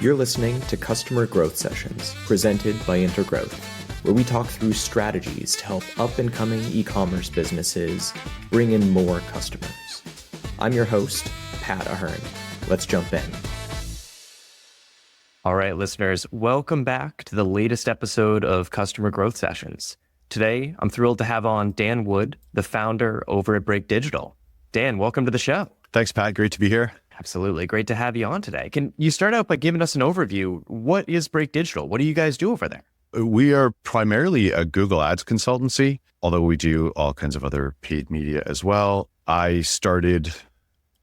You're listening to Customer Growth Sessions, presented by Intergrowth, where we talk through strategies to help up-and-coming e-commerce businesses bring in more customers. I'm your host, Pat Ahern. Let's jump in. All right, listeners, welcome back to the latest episode of Customer Growth Sessions. Today, I'm thrilled to have on Dan Wood, the founder over at Break Digital. Dan, welcome to the show. Thanks, Pat. Great to be here. Absolutely. Great to have you on today. Can you start out by giving us an overview? What is Break Digital? What do you guys do over there? We are primarily a Google Ads consultancy, although we do all kinds of other paid media as well. I started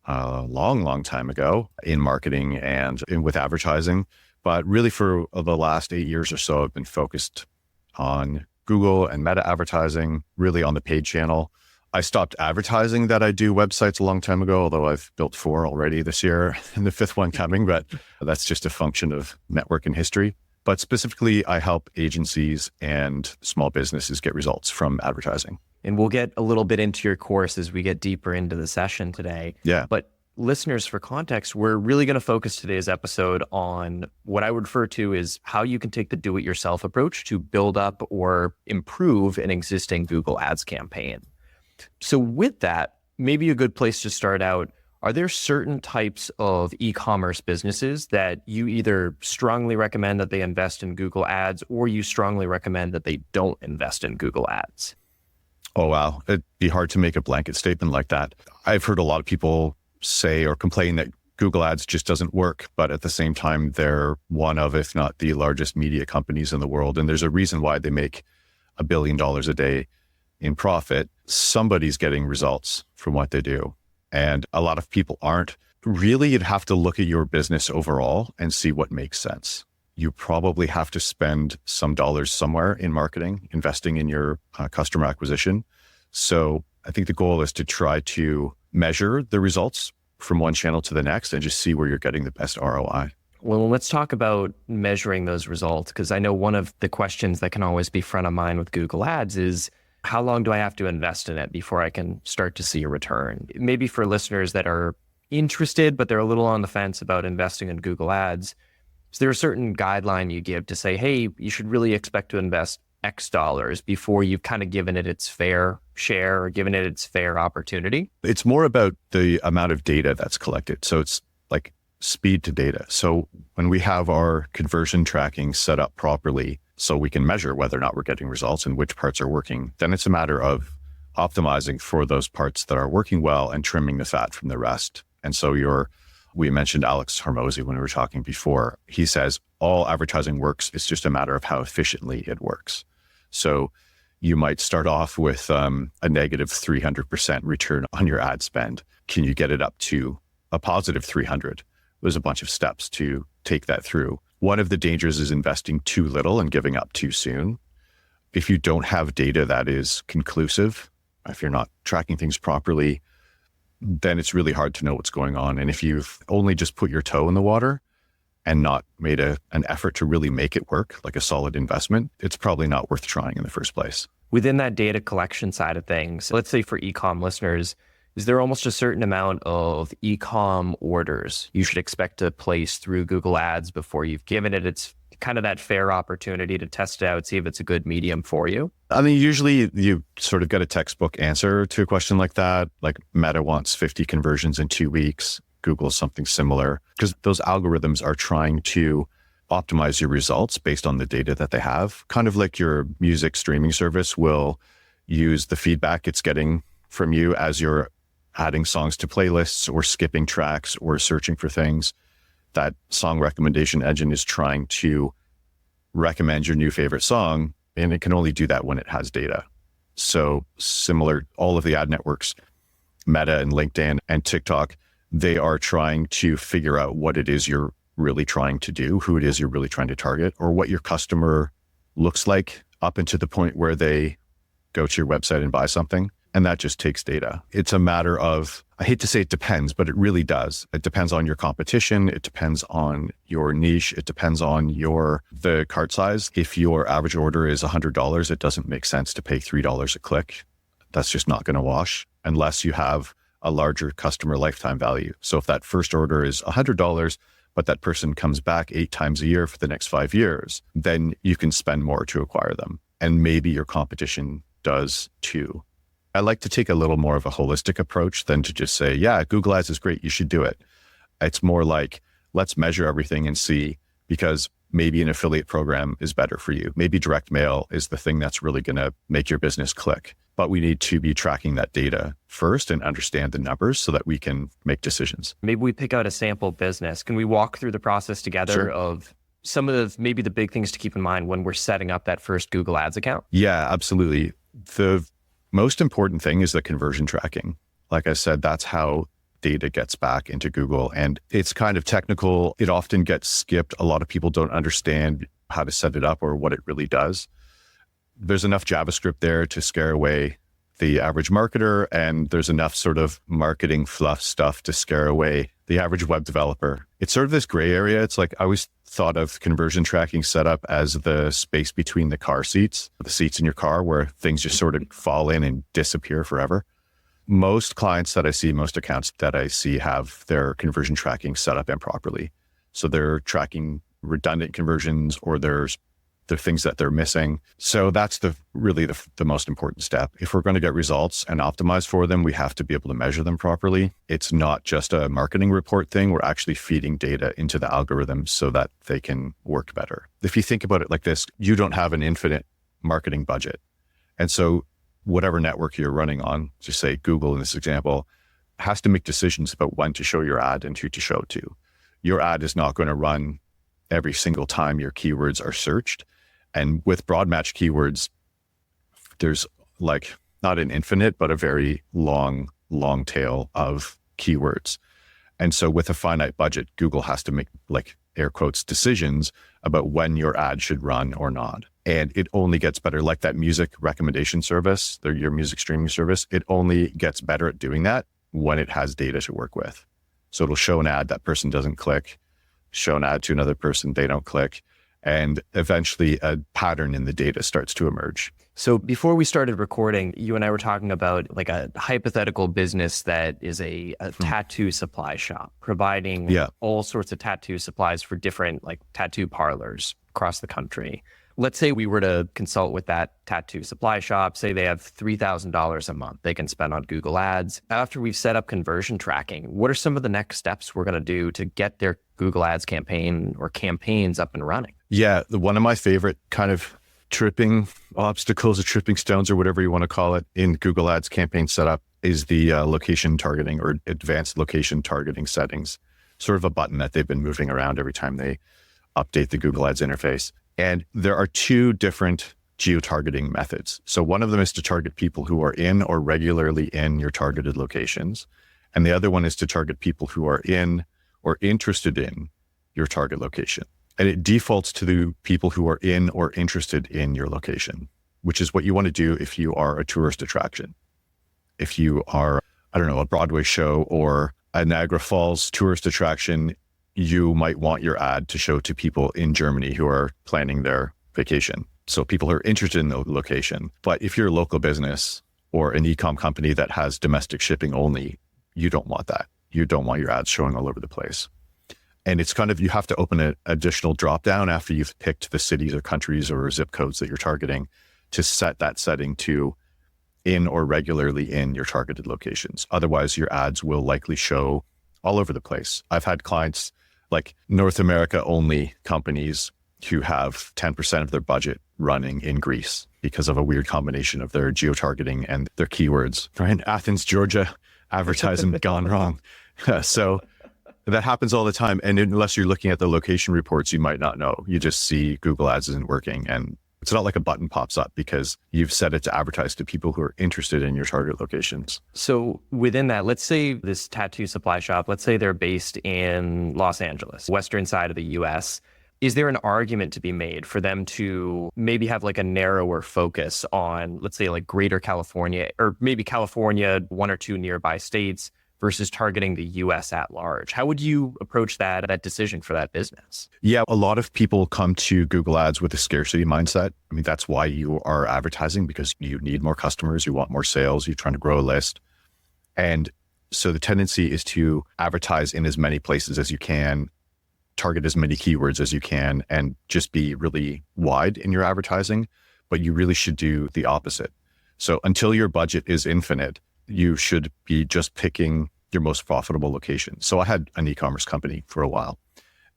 a long time ago in marketing and with advertising, but really for the last 8 years or so, I've been focused on Google and Meta advertising, really on the paid channel. I stopped advertising that I do websites a long time ago, although I've built 4 already this year and the 5th one coming, but that's just a function of network and history. But specifically, I help agencies and small businesses get results from advertising. And we'll get a little bit into your course as we get deeper into the session today. Yeah. But listeners, for context, we're really going to focus today's episode on what I would refer to as how you can take the do-it-yourself approach to build up or improve an existing Google Ads campaign. So with that, maybe a good place to start out, are there certain types of e-commerce businesses that you either strongly recommend that they invest in Google Ads or you strongly recommend that they don't invest in Google Ads? Oh, wow. It'd be hard to make a blanket statement like that. I've heard a lot of people say or complain that Google Ads just doesn't work, but at the same time, they're one of, if not the largest media companies in the world. And there's a reason why they make $1 billion a day in profit. Somebody's getting results from what they do. And a lot of people aren't. Really, you'd have to look at your business overall and see what makes sense. You probably have to spend some dollars somewhere in marketing, investing in your customer acquisition. So I think the goal is to try to measure the results from one channel to the next and just see where you're getting the best ROI. Well, let's talk about measuring those results, because I know one of the questions that can always be front of mind with Google Ads is, how long do I have to invest in it before I can start to see a return? Maybe for listeners that are interested, but they're a little on the fence about investing in Google Ads, is there a certain guideline you give to say, hey, you should really expect to invest X dollars before you've kind of given it its fair share or given it its fair opportunity? It's more about the amount of data that's collected. So it's like speed to data. So when we have our conversion tracking set up properly, so we can measure whether or not we're getting results and which parts are working, then it's a matter of optimizing for those parts that are working well and trimming the fat from the rest. And so we mentioned Alex Hormozy when we were talking before. He says all advertising works. It's just a matter of how efficiently it works. So you might start off with a negative 300% return on your ad spend. Can you get it up to a positive 300? There's a bunch of steps to take that through. One of the dangers is investing too little and giving up too soon. If you don't have data that is conclusive, if you're not tracking things properly, then it's really hard to know what's going on. And if you've only just put your toe in the water and not made an effort to really make it work, like a solid investment, it's probably not worth trying in the first place. Within that data collection side of things, let's say for e-com listeners, is there almost a certain amount of e-com orders you should expect to place through Google Ads before you've given it its kind of that fair opportunity to test it out, see if it's a good medium for you? I mean, usually you sort of get a textbook answer to a question like that. Like Meta wants 50 conversions in 2 weeks. Google something similar, because those algorithms are trying to optimize your results based on the data that they have. Kind of like your music streaming service will use the feedback it's getting from you as you're adding songs to playlists or skipping tracks or searching for things. That song recommendation engine is trying to recommend your new favorite song, and it can only do that when it has data. So similar, all of the ad networks, Meta and LinkedIn and TikTok, they are trying to figure out what it is you're really trying to do, who it is you're really trying to target, or what your customer looks like up into the point where they go to your website and buy something. And that just takes data. It's a matter of, I hate to say it depends, but it really does. It depends on your competition. It depends on your niche. It depends on the cart size. If your average order is $100, it doesn't make sense to pay $3 a click. That's just not going to wash unless you have a larger customer lifetime value. So if that first order is $100, but that person comes back 8 times a year for the next 5 years, then you can spend more to acquire them. And maybe your competition does too. I like to take a little more of a holistic approach than to just say, yeah, Google Ads is great, you should do it. It's more like, let's measure everything and see, because maybe an affiliate program is better for you. Maybe direct mail is the thing that's really going to make your business click. But we need to be tracking that data first and understand the numbers so that we can make decisions. Maybe we pick out a sample business. Can we walk through the process together Sure. of some of the, maybe the big things to keep in mind when we're setting up that first Google Ads account? Yeah, absolutely. The most important thing is the conversion tracking. Like I said, that's how data gets back into Google. And it's kind of technical. It often gets skipped. A lot of people don't understand how to set it up or what it really does. There's enough JavaScript there to scare away the average marketer, and there's enough sort of marketing fluff stuff to scare away the average web developer. It's sort of this gray area. It's like I always thought of conversion tracking setup as the space between the car seats, the seats in your car where things just sort of fall in and disappear forever. Most clients that I see, most accounts that I see have their conversion tracking set up improperly. So they're tracking redundant conversions, or there's the things that they're missing. So that's really the most important step. If we're going to get results and optimize for them, we have to be able to measure them properly. It's not just a marketing report thing. We're actually feeding data into the algorithm so that they can work better. If you think about it like this, you don't have an infinite marketing budget. And so whatever network you're running on, just say Google in this example, has to make decisions about when to show your ad and who to show to. Your ad is not going to run every single time your keywords are searched. And with broad match keywords, there's like not an infinite, but a very long tail of keywords. And so with a finite budget, Google has to make, like, air quotes, decisions about when your ad should run or not. And it only gets better, like that music recommendation service, your music streaming service, it only gets better at doing that when it has data to work with. So it'll show an ad, that person doesn't click, show an ad to another person, they don't click. And eventually a pattern in the data starts to emerge. So before we started recording, you and I were talking about like a hypothetical business that is a tattoo supply shop, providing all sorts of tattoo supplies for different like tattoo parlors across the country. Let's say we were to consult with that tattoo supply shop, say they have $3,000 a month they can spend on Google Ads. After we've set up conversion tracking, what are some of the next steps we're going to do to get their Google Ads campaign or campaigns up and running? Yeah, one of my favorite kind of tripping obstacles or tripping stones or whatever you want to call it in Google Ads campaign setup is the location targeting or advanced location targeting settings, sort of a button that they've been moving around every time they update the Google Ads interface. And there are 2 different geo-targeting methods. So one of them is to target people who are in or regularly in your targeted locations. And the other one is to target people who are in or interested in your target location. And it defaults to the people who are in or interested in your location, which is what you want to do if you are a tourist attraction. If you are, I don't know, a Broadway show or a Niagara Falls tourist attraction, you might want your ad to show to people in Germany who are planning their vacation. So people who are interested in the location. But if you're a local business or an e-com company that has domestic shipping only, you don't want that. You don't want your ads showing all over the place. And it's kind of, you have to open an additional dropdown after you've picked the cities or countries or zip codes that you're targeting to set that setting to in or regularly in your targeted locations. Otherwise, your ads will likely show all over the place. I've had clients like North America only companies who have 10% of their budget running in Greece because of a weird combination of their geo-targeting and their keywords, right? Athens, Georgia, advertising gone wrong. So that happens all the time. And unless you're looking at the location reports, you might not know. You just see Google Ads isn't working. And it's not like a button pops up because you've set it to advertise to people who are interested in your target locations. So within that, let's say this tattoo supply shop, let's say they're based in Los Angeles, western side of the US. Is there an argument to be made for them to maybe have like a narrower focus on, let's say like greater California, or maybe California, 1 or 2 nearby states, versus targeting the US at large? How would you approach that decision for that business? Yeah, a lot of people come to Google Ads with a scarcity mindset. I mean, that's why you are advertising, because you need more customers, you want more sales, you're trying to grow a list. And so the tendency is to advertise in as many places as you can target as many keywords as you can and just be really wide in your advertising, but you really should do the opposite. So until your budget is infinite, you should be just picking your most profitable location. So I had an e-commerce company for a while,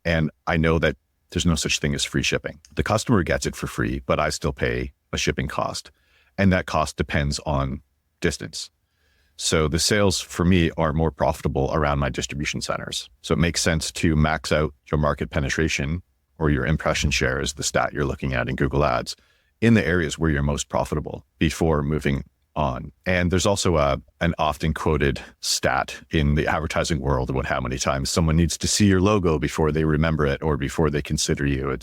and I know that there's no such thing as free shipping. The customer gets it for free, but I still pay a shipping cost. And that cost depends on distance. So the sales for me are more profitable around my distribution centers. So it makes sense to max out your market penetration or your impression share is the stat you're looking at in Google Ads in the areas where you're most profitable before moving on. And there's also an often quoted stat in the advertising world about how many times someone needs to see your logo before they remember it or before they consider you.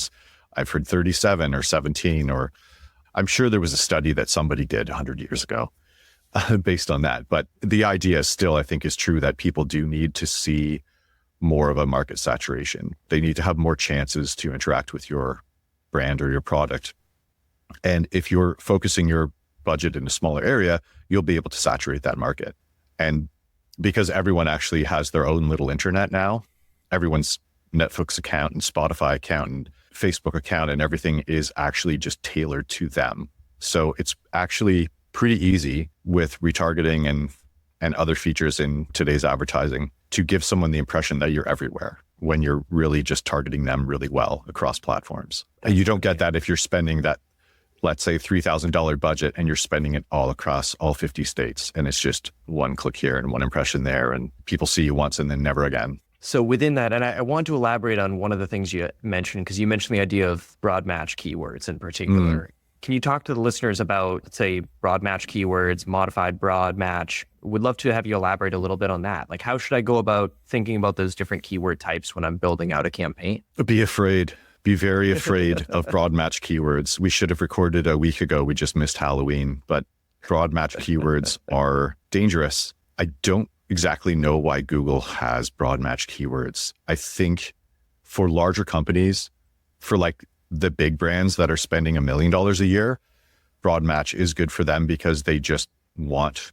I've heard 37 or 17, or I'm sure there was a study that somebody did 100 years ago based on that. But the idea still, I think, is true that people do need to see more of a market saturation. They need to have more chances to interact with your brand or your product. And if you're focusing your budget in a smaller area, you'll be able to saturate that market. And because everyone actually has their own little internet now, everyone's Netflix account and Spotify account and Facebook account and everything is actually just tailored to them. So it's actually pretty easy with retargeting and other features in today's advertising to give someone the impression that you're everywhere when you're really just targeting them really well across platforms. And you don't get that if you're spending that, let's say, $3,000 budget and you're spending it all across all 50 states. And it's just one click here and one impression there. And people see you once and then never again. So within that, and I want to elaborate on one of the things you mentioned, because you mentioned the idea of broad match keywords in particular. Can you talk to the listeners about, let's say, broad match keywords, modified broad match? Would love to have you elaborate a little bit on that. Like, how should I go about thinking about those different keyword types when I'm building out a campaign? Be afraid. Be very afraid of broad match keywords. We should have recorded a week ago. We just missed Halloween, but broad match keywords are dangerous. I don't exactly know why Google has broad match keywords. I think for larger companies, for like the big brands that are spending $1 million a year, broad match is good for them because they just want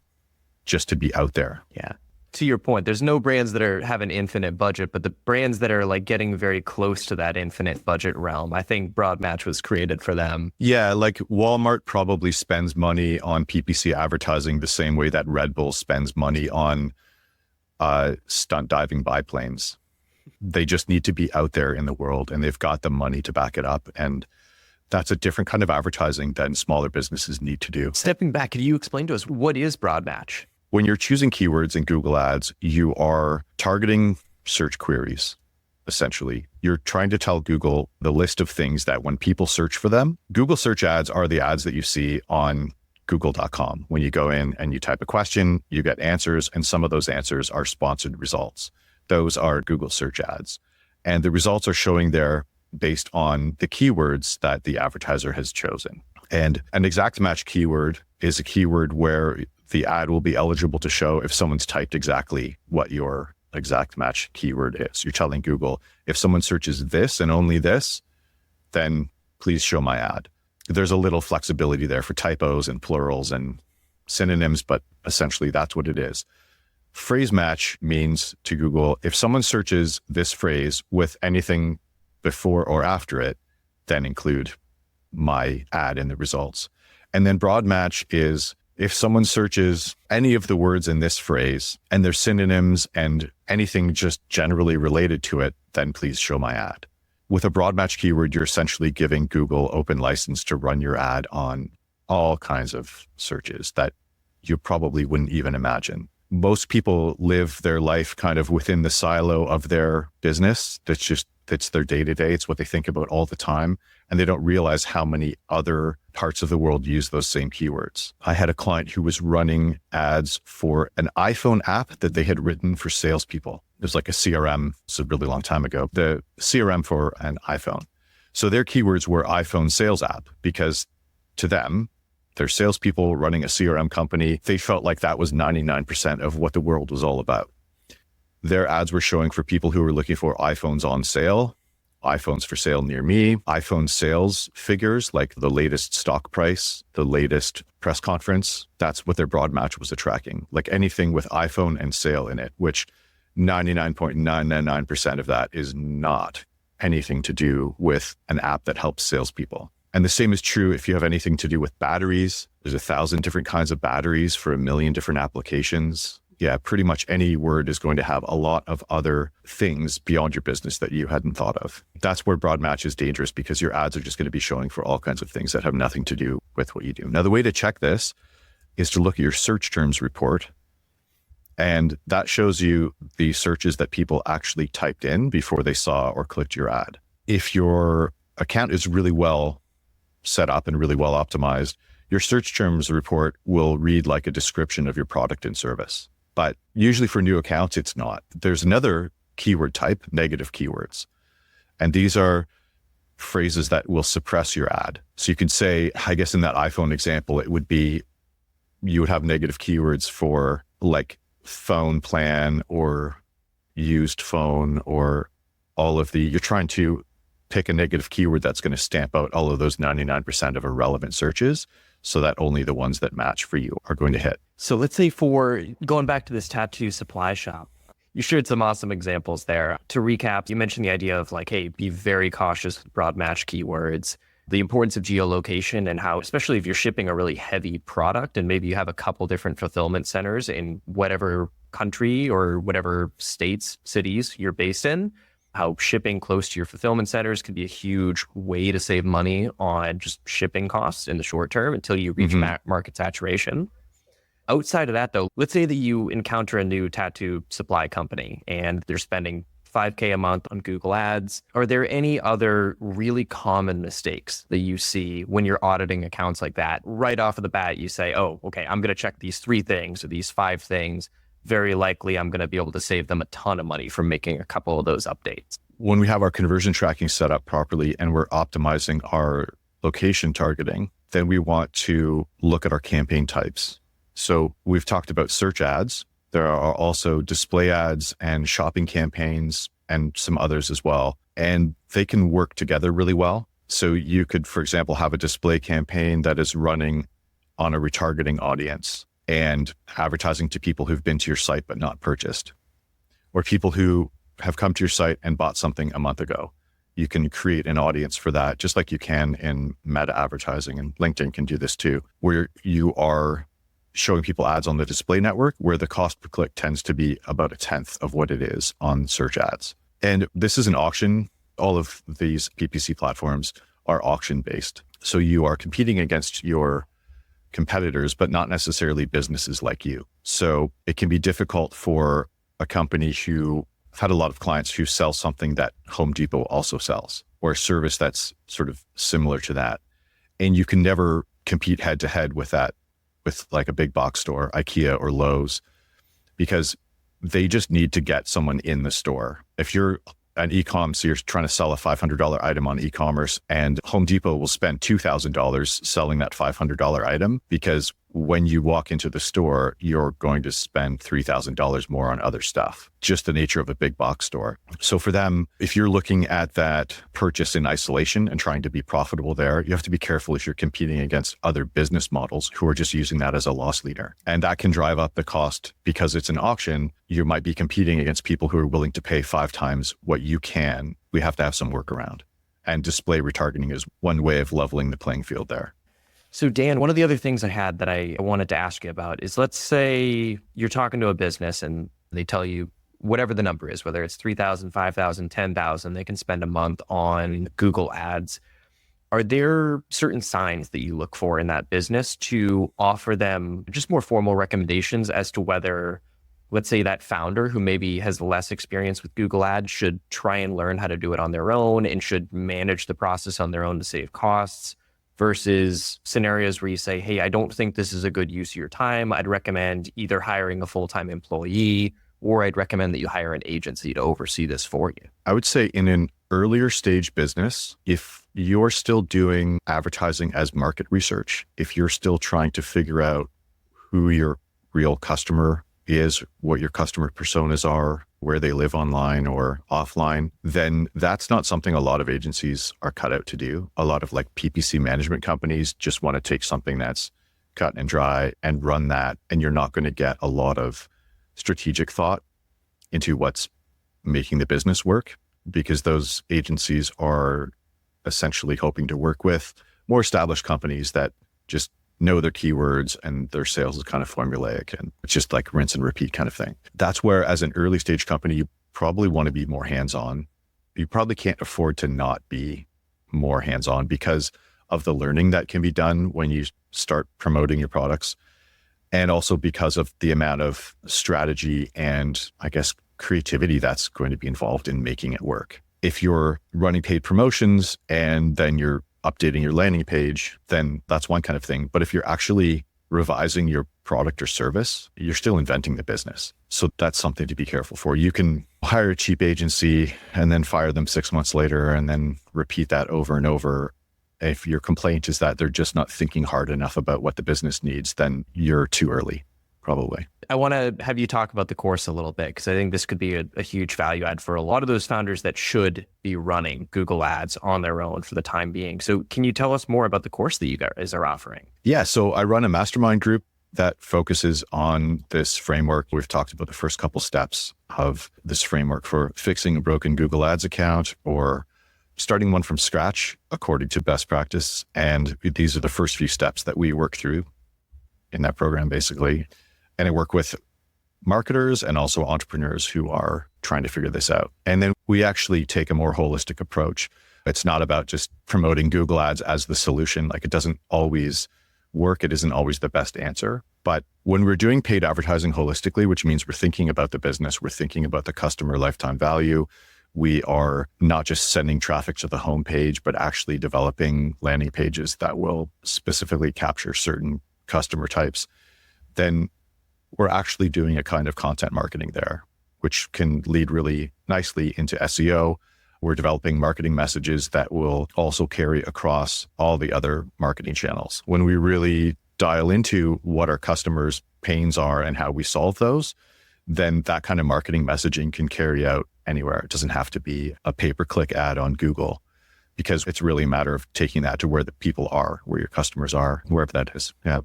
just to be out there. Yeah. To your point, there's no brands that have an infinite budget, but the brands that are like getting very close to that infinite budget realm, I think broad match was created for them. Yeah, like Walmart probably spends money on PPC advertising the same way that Red Bull spends money on stunt diving biplanes. They just need to be out there in the world and they've got the money to back it up. And that's a different kind of advertising than smaller businesses need to do. Stepping back, can you explain to us what is broad match? When you're choosing keywords in Google Ads, you are targeting search queries, essentially. You're trying to tell Google the list of things that when people search for them, Google search ads are the ads that you see on google.com. When you go in and you type a question, you get answers, and some of those answers are sponsored results. Those are Google search ads. And the results are showing there based on the keywords that the advertiser has chosen. And an exact match keyword is a keyword where the ad will be eligible to show if someone's typed exactly what your exact match keyword is. You're telling Google, if someone searches this and only this, then please show my ad. There's a little flexibility there for typos and plurals and synonyms, but essentially that's what it is. Phrase match means to Google, if someone searches this phrase with anything before or after it, then include my ad in the results. And then broad match is if someone searches any of the words in this phrase and their synonyms and anything just generally related to it, then please show my ad. With a broad match keyword, you're essentially giving Google open license to run your ad on all kinds of searches that you probably wouldn't even imagine. Most people live their life kind of within the silo of their business. It's their day-to-day. It's what they think about all the time. And they don't realize how many other parts of the world use those same keywords. I had a client who was running ads for an iPhone app that they had written for salespeople. It was like a CRM. It's a really long time ago. The CRM for an iPhone. So their keywords were iPhone sales app because to them, they're salespeople running a CRM company. They felt like that was 99% of what the world was all about. Their ads were showing for people who were looking for iPhones on sale, iPhones for sale near me, iPhone sales figures, like the latest stock price, the latest press conference. That's what their broad match was attracting, like anything with iPhone and sale in it, which 99.999% of that is not anything to do with an app that helps salespeople. And the same is true if you have anything to do with batteries. There's 1,000 different kinds of batteries for 1 million different applications. Yeah, pretty much any word is going to have a lot of other things beyond your business that you hadn't thought of. That's where broad match is dangerous, because your ads are just going to be showing for all kinds of things that have nothing to do with what you do. Now, the way to check this is to look at your search terms report. And that shows you the searches that people actually typed in before they saw or clicked your ad. If your account is really well set up and really well optimized, your search terms report will read like a description of your product and service. But usually for new accounts, it's not. There's another keyword type, negative keywords. And these are phrases that will suppress your ad. So you could say, I guess in that iPhone example, it would be, you would have negative keywords for like phone plan or used phone, or all of the, you're trying to pick a negative keyword that's going to stamp out all of those 99% of irrelevant searches, so that only the ones that match for you are going to hit. So let's say, for going back to this tattoo supply shop, you shared some awesome examples there. To recap, you mentioned the idea of like, hey, be very cautious with broad match keywords, the importance of geolocation, and how, especially if you're shipping a really heavy product and maybe you have a couple different fulfillment centers in whatever country or whatever states, cities you're based in, how shipping close to your fulfillment centers can be a huge way to save money on just shipping costs in the short term until you reach market saturation. Outside of that, though, let's say that you encounter a new tattoo supply company and they're spending $5K a month on Google Ads. Are there any other really common mistakes that you see when you're auditing accounts like that? Right off of the bat, you say, oh, okay, I'm going to check these 3 things or these 5 things. Very likely I'm going to be able to save them a ton of money from making a couple of those updates. When we have our conversion tracking set up properly and we're optimizing our location targeting, then we want to look at our campaign types. So we've talked about search ads. There are also display ads and shopping campaigns and some others as well. And they can work together really well. So you could, for example, have a display campaign that is running on a retargeting audience and advertising to people who've been to your site but not purchased, or people who have come to your site and bought something a month ago. You can create an audience for that, just like you can in meta advertising, and LinkedIn can do this too, where you are showing people ads on the display network where the cost per click tends to be about 1/10 of what it is on search ads. And this is an auction. All of these PPC platforms are auction based. So you are competing against your competitors, but not necessarily businesses like you. So it can be difficult for a company who, I've had a lot of clients who sell something that Home Depot also sells, or a service that's sort of similar to that. And you can never compete head to head with that, with like a big box store, IKEA or Lowe's, because they just need to get someone in the store. If you're an e-com, so you're trying to sell a $500 item on e-commerce, and Home Depot will spend $2,000 selling that $500 item, because when you walk into the store, you're going to spend $3,000 more on other stuff, just the nature of a big box store. So for them, if you're looking at that purchase in isolation and trying to be profitable there, you have to be careful if you're competing against other business models who are just using that as a loss leader. And that can drive up the cost. Because it's an auction, you might be competing against people who are willing to pay 5 times what you can. We have to have some workaround. And display retargeting is one way of leveling the playing field there. So Dan, one of the other things I had that I wanted to ask you about is, let's say you're talking to a business and they tell you whatever the number is, whether it's 3,000, 5,000, 10,000, they can spend a month on Google Ads. Are there certain signs that you look for in that business to offer them just more formal recommendations as to whether, let's say, that founder who maybe has less experience with Google Ads should try and learn how to do it on their own and should manage the process on their own to save costs, versus scenarios where you say, hey, I don't think this is a good use of your time. I'd recommend either hiring a full-time employee, or I'd recommend that you hire an agency to oversee this for you? I would say in an earlier stage business, if you're still doing advertising as market research, if you're still trying to figure out who your real customer is, what your customer personas are, where they live online or offline, then that's not something a lot of agencies are cut out to do. A lot of like PPC management companies just want to take something that's cut and dry and run that. And you're not going to get a lot of strategic thought into what's making the business work. because those agencies are essentially hoping to work with more established companies that just know their keywords and their sales is kind of formulaic and it's just like rinse and repeat kind of thing. That's where, as an early stage company, you probably want to be more hands-on. You probably can't afford to not be more hands-on because of the learning that can be done when you start promoting your products. And also because of the amount of strategy and, I guess, creativity that's going to be involved in making it work. If you're running paid promotions and then you're updating your landing page, then that's one kind of thing. But if you're actually revising your product or service, you're still inventing the business. So that's something to be careful for. You can hire a cheap agency and then fire them 6 months later and then repeat that over and over. If your complaint is that they're just not thinking hard enough about what the business needs, then you're too early, probably. I want to have you talk about the course a little bit, because I think this could be a huge value add for a lot of those founders that should be running Google Ads on their own for the time being. So can you tell us more about the course that you guys are offering? Yeah, so I run a mastermind group that focuses on this framework. We've talked about the first couple steps of this framework for fixing a broken Google Ads account or starting one from scratch according to best practice. And these are the first few steps that we work through in that program, basically. And I work with marketers and also entrepreneurs who are trying to figure this out. And then we actually take a more holistic approach. It's not about just promoting Google Ads as the solution. Like, it doesn't always work. It isn't always the best answer. But when we're doing paid advertising holistically, which means we're thinking about the business, we're thinking about the customer lifetime value, we are not just sending traffic to the homepage, but actually developing landing pages that will specifically capture certain customer types, then we're actually doing a kind of content marketing there, which can lead really nicely into SEO. We're developing marketing messages that will also carry across all the other marketing channels. When we really dial into what our customers' pains are and how we solve those, then that kind of marketing messaging can carry out anywhere. It doesn't have to be a pay-per-click ad on Google, because it's really a matter of taking that to where the people are, where your customers are, wherever that is. Yeah.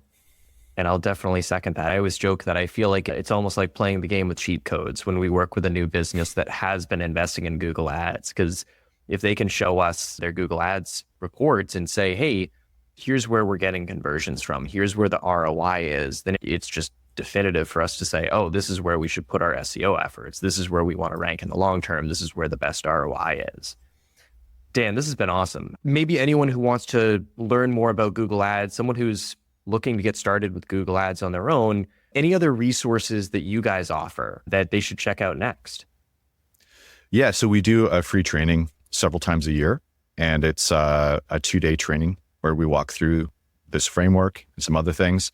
And I'll definitely second that. I always joke that I feel like it's almost like playing the game with cheat codes when we work with a new business that has been investing in Google Ads. Because if they can show us their Google Ads reports and say, hey, here's where we're getting conversions from, here's where the ROI is, then it's just definitive for us to say, oh, this is where we should put our SEO efforts. This is where we want to rank in the long term. This is where the best ROI is. Dan, this has been awesome. Maybe anyone who wants to learn more about Google Ads, someone who's looking to get started with Google Ads on their own, any other resources that you guys offer that they should check out next? Yeah, so we do a free training several times a year, and it's a 2-day training where we walk through this framework and some other things.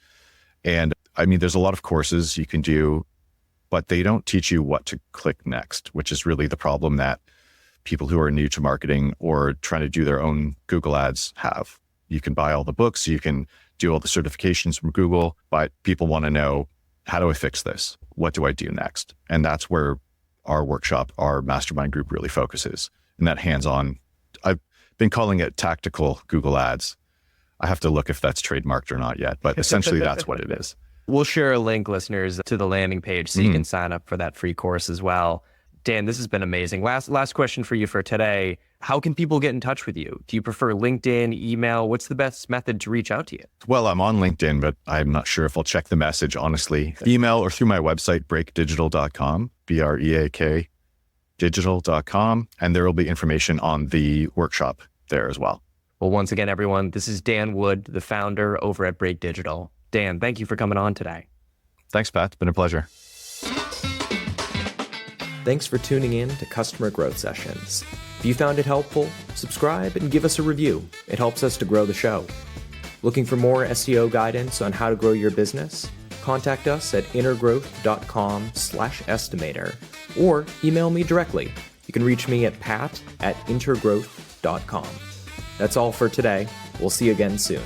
And I mean, there's a lot of courses you can do, but they don't teach you what to click next, which is really the problem that people who are new to marketing or trying to do their own Google Ads have. You can buy all the books, you can do all the certifications from Google, but people want to know, how do I fix this? What do I do next? And that's where our workshop, our mastermind group really focuses. And that hands-on, I've been calling it tactical Google Ads. I have to look if that's trademarked or not yet, but essentially that's what it is. We'll share a link, listeners, to the landing page so you can sign up for that free course as well. Dan, this has been amazing. Last question for you for today. How can people get in touch with you? Do you prefer LinkedIn, email? What's the best method to reach out to you? Well, I'm on LinkedIn, but I'm not sure if I'll check the message, honestly. Email or through my website, breakdigital.com, BREAK digital.com. And there will be information on the workshop there as well. Well, once again, everyone, this is Dan Wood, the founder over at Break Digital. Dan, thank you for coming on today. Thanks, Pat. It's been a pleasure. Thanks for tuning in to Customer Growth Sessions. If you found it helpful, subscribe and give us a review. It helps us to grow the show. Looking for more SEO guidance on how to grow your business? Contact us at intergrowth.com/estimator or email me directly. You can reach me at pat@intergrowth.com. That's all for today. We'll see you again soon.